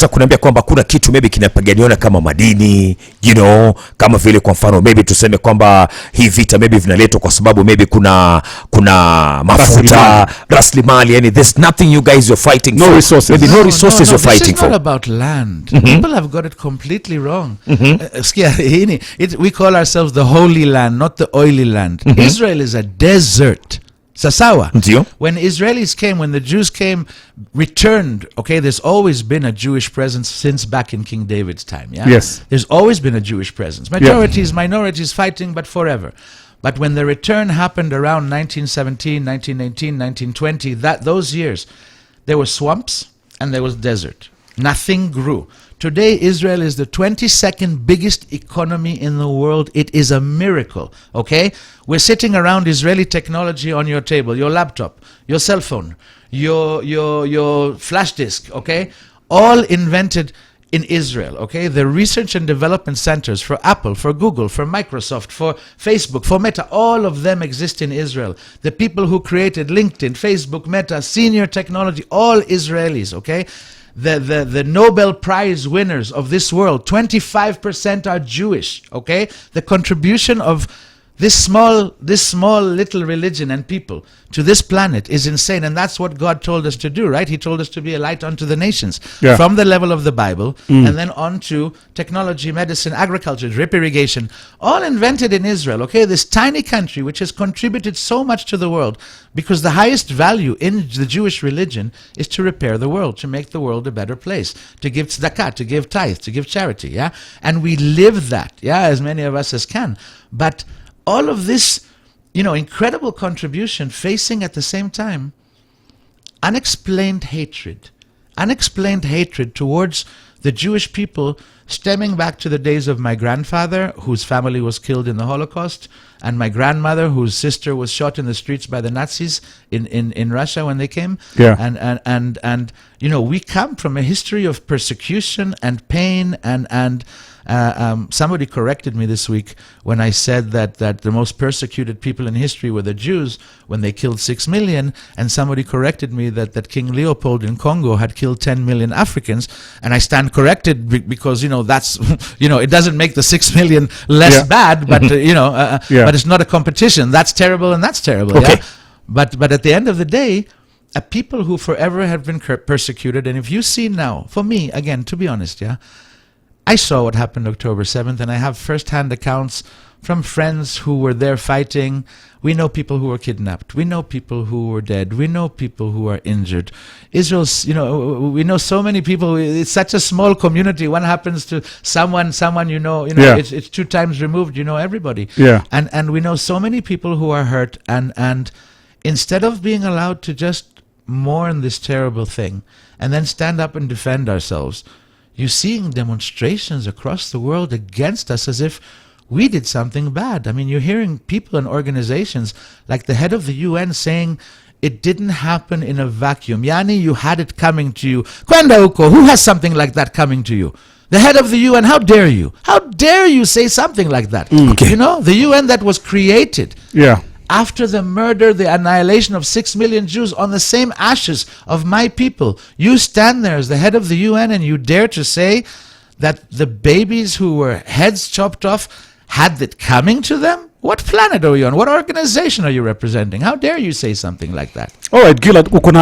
Kuniambia kwamba kuna kitu maybe kinapaganiona kama madini, kama vile kwa mfano maybe tuseme kwamba hii vita maybe vinaletwa kwa sababu maybe kuna mafuta, rasilimali, yani there's nothing you guys are fighting for. Resources. Maybe no resources you're fighting for. This is not about land. People have got it completely wrong. We call ourselves the holy land, not the oily land. Israel is a desert. Sasawa. When Israelis came, when the Jews came, returned, okay, there's always been a Jewish presence since back in King David's time, yeah? Yes. There's always been a Jewish presence. Minorities fighting, but forever. But when the return happened around 1917, 1918, 1920, those years, there were swamps and there was desert. Nothing grew. Today, Israel is the 22nd biggest economy in the world. It is a miracle, okay? We're sitting around Israeli technology on your table, your laptop, your cell phone, your flash disk, okay? All invented in Israel, okay? The research and development centers for Apple, for Google, for Microsoft, for Facebook, for Meta, all of them exist in Israel. The people who created LinkedIn, Facebook, Meta, senior technology, all Israelis, okay? The Nobel Prize winners of this world, 25% are Jewish, okay? The contribution of this small little religion and people to this planet is insane, and that's what God told us to do, right? He told us to be a light unto the nations, from the level of the Bible, and then on to technology, medicine, agriculture, drip irrigation, all invented in Israel, okay? This tiny country which has contributed so much to the world, because the highest value in the Jewish religion is to repair the world, to make the world a better place, to give tzedakah, to give tithe, to give charity, yeah? And we live that, yeah, as many of us as can. But all of this, incredible contribution facing at the same time unexplained hatred towards the Jewish people, stemming back to the days of my grandfather, whose family was killed in the Holocaust, and my grandmother, whose sister was shot in the streets by the Nazis in Russia when they came. Yeah. And we come from a history of persecution and pain and somebody corrected me this week when I said that the most persecuted people in history were the Jews when they killed 6 million, and somebody corrected me that King Leopold in Congo had killed 10 million Africans, and I stand corrected because that's it doesn't make the 6 million less bad, but but it's not a competition. That's terrible and that's terrible. Okay. Yeah? But at the end of the day, a people who forever have been persecuted, and if you see now, for me, again, to be honest, I saw what happened October 7th, and I have first-hand accounts from friends who were there fighting. We know people who were kidnapped. We know people who were dead. We know people who are injured. Israel's, we know so many people. It's such a small community. One happens to someone, it's 2 times removed, everybody. Yeah. And we know so many people who are hurt, and instead of being allowed to just mourn this terrible thing and then stand up and defend ourselves, you're seeing demonstrations across the world against us as if we did something bad. I mean, you're hearing people and organizations like the head of the UN saying it didn't happen in a vacuum. Yani, you had it coming to you. Kwenda uko, who has something like that coming to you? The head of the UN, how dare you? How dare you say something like that? Okay. The UN that was created. Yeah. After the murder, the annihilation of 6 million Jews on the same ashes of my people, you stand there as the head of the UN and you dare to say that the babies who were heads chopped off had it coming to them? What planet are you on? What organization are you representing? How dare you say something like that? All right, Gilad,